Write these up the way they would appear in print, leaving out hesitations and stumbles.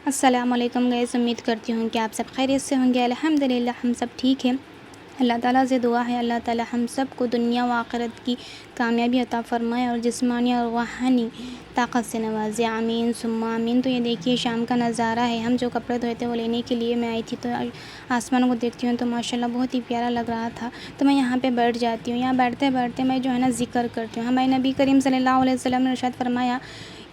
السلام علیکم گائز، امید کرتی ہوں کہ آپ سب خیریت سے ہوں گے۔ الحمدللہ ہم سب ٹھیک ہیں۔ اللہ تعالیٰ سے دعا ہے اللہ تعالیٰ ہم سب کو دنیا و آخرت کی کامیابی عطا فرمائے اور جسمانی اور روحانی طاقت سے نوازے، آمین ثم آمین۔ تو یہ دیکھیے شام کا نظارہ ہے، ہم جو کپڑے دھوئے تھے وہ لینے کے لیے میں آئی تھی تو آسمان کو دیکھتی ہوں تو ماشاءاللہ بہت ہی پیارا لگ رہا تھا، تو میں یہاں پہ بیٹھ جاتی ہوں۔ یہاں بیٹھتے بیٹھتے میں جو ہے نا ذکر کرتی ہوں۔ ہمارے نبی کریم صلی اللہ علیہ وسلم نے ارشاد فرمایا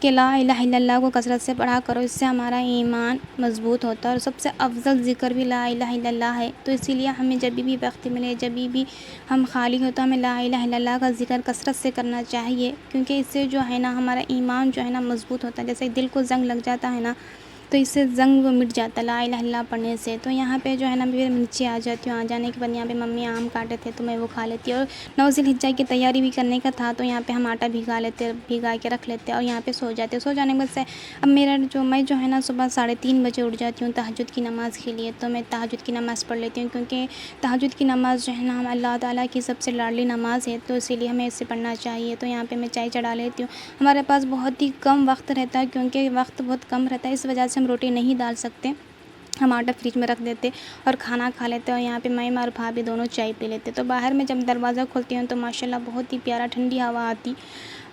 کہ لا الہ الا اللہ کو کثرت سے پڑھا کرو، اس سے ہمارا ایمان مضبوط ہوتا ہے، اور سب سے افضل ذکر بھی لا الہ الا اللہ ہے۔ تو اسی لیے ہمیں جب بھی وقت ملے، جب بھی ہم خالی ہو تو ہمیں لا الہ الا اللہ کا ذکر کثرت سے کرنا چاہیے، کیونکہ اس سے جو ہے نا ہمارا ایمان جو ہے نا مضبوط ہوتا ہے۔ جیسے دل کو زنگ لگ جاتا ہے نا تو اس سے زنگ وہ مٹ جاتا ہے لا الہ الا اللہ پڑھنے سے۔ تو یہاں پہ جو ہے نا پھر نیچے آ جاتی ہوں، آ جانے کے بعد یہاں پہ ممی آم کاٹے تھے تو میں وہ کھا لیتی، اور 9 ذی الحجہ کی تیاری بھی کرنے کا تھا تو یہاں پہ ہم آٹا بھگا کے رکھ لیتے اور یہاں پہ سو جاتے۔ سو جانے کے بعد سے اب میں جو ہے نا صبح 3:30 بجے اٹھ جاتی ہوں تہجد کی نماز کے لیے، تو میں تہجد کی نماز پڑھ لیتی ہوں، کیونکہ تہجد کی نماز جو ہے نا اللہ تعالیٰ کی سب سے لاڈلی نماز ہے، تو اسی لیے ہمیں اسے پڑھنا چاہیے۔ تو یہاں پہ میں چائے چڑھا لیتی ہوں۔ ہمارے پاس بہت ہی کم وقت رہتا ہے، کیونکہ وقت بہت کم رہتا ہے، اس وجہ سے ہم روٹی نہیں ڈال سکتے، ہم آٹا فریج میں رکھ دیتے اور کھانا کھا لیتے، اور یہاں پہ میں اور بھابھی دونوں چائے پی لیتے۔ تو باہر میں جب دروازہ کھولتی ہوں تو ماشاءاللہ بہت ہی پیارا ٹھنڈی ہوا آتی،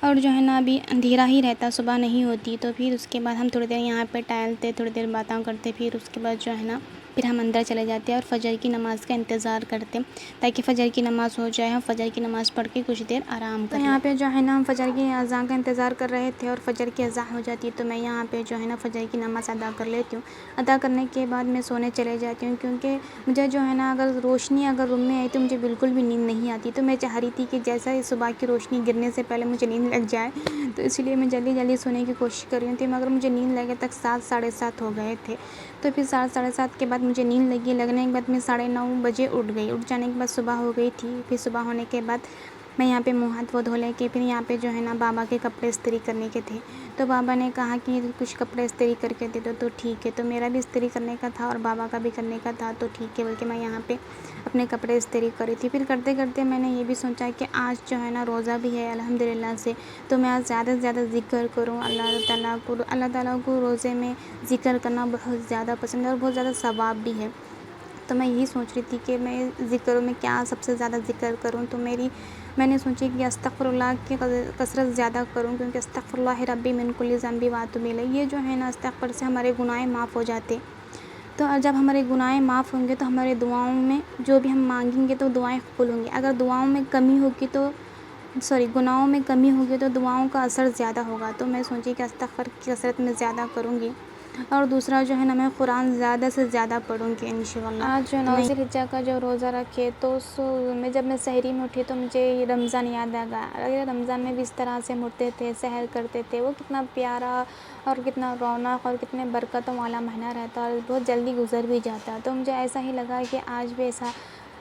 اور جو ہے نا ابھی اندھیرا ہی رہتا، صبح نہیں ہوتی، تو پھر اس کے بعد ہم تھوڑی دیر یہاں پہ ٹہلتے، تھوڑی دیر باتیں کرتے، پھر اس کے بعد جو ہے نا پھر ہم اندر چلے جاتے اور فجر کی نماز کا انتظار کرتے تاکہ فجر کی نماز ہو جائے، ہم فجر کی نماز پڑھ کے کچھ دیر آرام کریں۔ یہاں پہ جو ہے نا ہم فجر کی اذان کا انتظار کر رہے تھے، اور فجر کی اذان ہو جاتی تو میں یہاں پہ جو ہے نا فجر کی نماز ادا کر لیتی ہوں۔ ادا کرنے کے بعد میں سونے چلے جاتی ہوں، کیونکہ مجھے جو ہے نا اگر روشنی روم میں آئی تو مجھے بالکل بھی نیند نہیں آتی، تو میں چاہ رہی تھی کہ جیسا ہی صبح کی روشنی گرنے سے پہلے مجھے نیند لگ جائے، تو اسی لیے میں جلدی جلدی سونے کی کوشش کر رہی تھی، مگر مجھے نیند لگے تک 7 ساڑھے 7 ہو گئے تھے، تو پھر 7 ساڑھے 7 کے بعد مجھے نیند لگنے کے بعد میں 9:30 بجے اٹھ گئی۔ اٹھ جانے کے بعد صبح ہو گئی تھی، پھر صبح ہونے کے بعد میں یہاں پہ منہ ہاتھ دھو لے کے پھر یہاں پہ جو ہے نا بابا کے کپڑے استری کرنے کے تھے، تو بابا نے کہا کہ کچھ کپڑے استری کر کے دے دو، تو ٹھیک ہے، تو میرا بھی استری کرنے کا تھا اور بابا کا بھی کرنے کا تھا، تو ٹھیک ہے بلکہ میں یہاں پہ اپنے کپڑے استری کری تھی۔ پھر کرتے کرتے میں نے یہ بھی سوچا کہ آج جو ہے نا روزہ بھی ہے الحمدللہ سے، تو میں آج زیادہ سے زیادہ ذکر کروں اللہ تعالیٰ کو روزے میں ذکر کرنا بہت زیادہ پسند ہے اور بہت زیادہ ثواب بھی ہے، تو میں یہی سوچ رہی تھی کہ میں ذکروں میں کیا سب سے زیادہ ذکر کروں، تو میں نے سوچی کہ استغفر اللہ کی کثرت زیادہ کروں، کیونکہ استغفر اللہ ربی من کل ذنب واتوب الیہ، یہ جو ہے نا استغفر سے ہمارے گناہ معاف ہو جاتے، تو جب ہمارے گناہ معاف ہوں گے تو ہمارے دعاؤں میں جو بھی ہم مانگیں گے تو دعائیں قبول ہوں گی، اگر دعاؤں میں کمی ہوگی تو گناہوں میں کمی ہوگی تو دعاؤں کا اثر زیادہ ہوگا، تو میں سوچی کہ استغفار کی کثرت میں زیادہ کروں گی، اور دوسرا جو ہے نا میں قرآن زیادہ سے زیادہ پڑھوں گی انشاءاللہ۔ آج جو 9 ذی الحجہ کا جو روزہ رکھے تو جب میں سحری میں اٹھی تو مجھے رمضان یاد آ گیا، رمضان میں بھی اس طرح سے اٹھتے تھے، سحر کرتے تھے، وہ کتنا پیارا اور کتنا رونق اور کتنے برکتوں والا مہینہ رہتا اور بہت جلدی گزر بھی جاتا، تو مجھے ایسا ہی لگا کہ آج بھی ایسا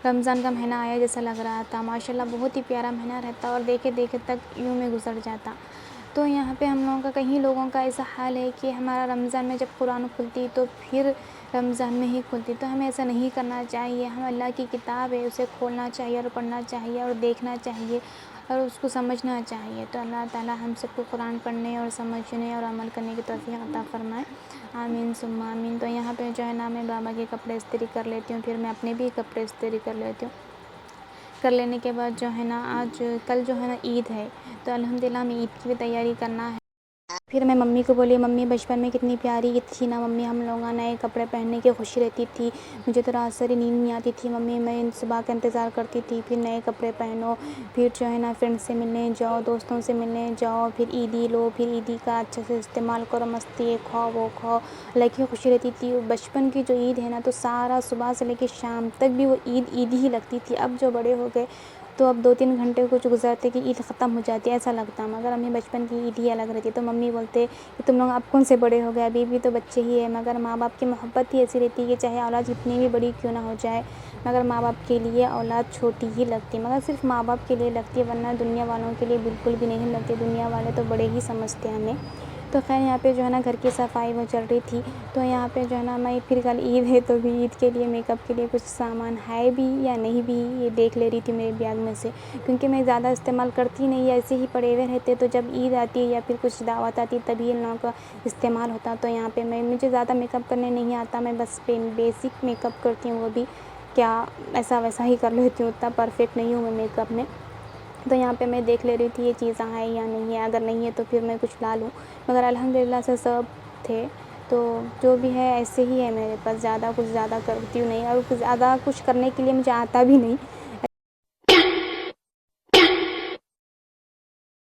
رمضان کا مہینہ آیا جیسا لگ رہا تھا، ماشاءاللہ بہت ہی پیارا مہینہ رہتا اور دیکھے دیکھے تک یوں میں گزر جاتا۔ تو یہاں پہ ہم لوگوں کا کئی لوگوں کا ایسا حال ہے کہ ہمارا رمضان میں جب قرآن کھلتی تو پھر رمضان میں ہی کھلتی، تو ہمیں ایسا نہیں کرنا چاہیے، ہم اللہ کی کتاب ہے اسے کھولنا چاہیے اور پڑھنا چاہیے اور دیکھنا چاہیے اور اس کو سمجھنا چاہیے، تو اللہ تعالیٰ ہم سب کو قرآن پڑھنے اور سمجھنے اور عمل کرنے کی توفیق عطا فرمائے، آمین ثم آمین۔ تو یہاں پہ جو ہے نا میں بابا کے کپڑے استری کر لیتی ہوں، پھر میں اپنے بھی کپڑے استری کر لیتی ہوں، کر لینے کے بعد جو ہے نا کل جو ہے نا عید ہے، تو الحمدللہ ہمیں عید کی بھی تیاری کرنا ہے۔ پھر میں ممی کو بولی ممی بچپن میں کتنی پیاری عید تھی نا ممی، ہم لوگوں نئے کپڑے پہننے کی خوشی رہتی تھی، مجھے تو رات ساری نیند نہیں آتی تھی ممی، میں صبح کا انتظار کرتی تھی، پھر نئے کپڑے پہنو، پھر جو ہے نا فرینڈ سے ملنے جاؤ، دوستوں سے ملنے جاؤ، پھر عیدی لو، پھر عیدی کا اچھے سے استعمال کرو، مستی کھاؤ وہ کھاؤ، الگ ہی خوشی رہتی تھی۔ بچپن کی جو عید ہے نا تو سارا صبح سے لے کے شام تک بھی وہ عید ہی لگتی تھی، اب جو بڑے ہو گئے تو اب 2-3 گھنٹے کچھ گزرتے کہ عید ختم ہو جاتی ہے ایسا لگتا، مگر ہمیں بچپن کی عید ہی الگ رہتی، تو ممی بولتے کہ تم لوگ اب کون سے بڑے ہو گئے، ابھی بھی تو بچے ہی ہیں، مگر ماں باپ کی محبت ہی ایسی رہتی ہے کہ چاہے اولاد جتنی بھی بڑی کیوں نہ ہو جائے، مگر ماں باپ کے لیے اولاد چھوٹی ہی لگتی، مگر صرف ماں باپ کے لیے لگتی ہے، ورنہ دنیا والوں کے لیے بالکل بھی نہیں لگتی، دنیا والے تو بڑے ہی سمجھتے ہیں ہمیں، تو خیر یہاں پہ جو ہے نا گھر کی صفائی وہ چل رہی تھی، تو یہاں پہ جو ہے نا میں پھر کل عید ہے تو بھی عید کے لیے میک اپ کے لیے کچھ سامان ہے بھی یا نہیں بھی یہ دیکھ لے رہی تھی میرے بیگ میں سے، کیونکہ میں زیادہ استعمال کرتی نہیں، ایسے ہی پڑے ہوئے رہتے، تو جب عید آتی ہے یا پھر کچھ دعوت آتی ہے تبھی ان لوگوں کا استعمال ہوتا، تو یہاں پہ مجھے زیادہ میک اپ کرنے نہیں آتا، میں بس بیسک میک اپ کرتی ہوں، وہ بھی کیا ایسا ویسا ہی کر لیتی ہوں، اتنا پرفیکٹ نہیں ہوں میں میک اپ میں۔ تو یہاں پہ میں دیکھ لے رہی تھی یہ چیزاں ہیں یا نہیں ہے، اگر نہیں ہے تو پھر میں کچھ لا لوں، مگر الحمدللہ سے سب تھے، تو جو بھی ہے ایسے ہی ہے میرے پاس، زیادہ کرتی ہوں نہیں، اور زیادہ کچھ کرنے کے لیے مجھے آتا بھی نہیں،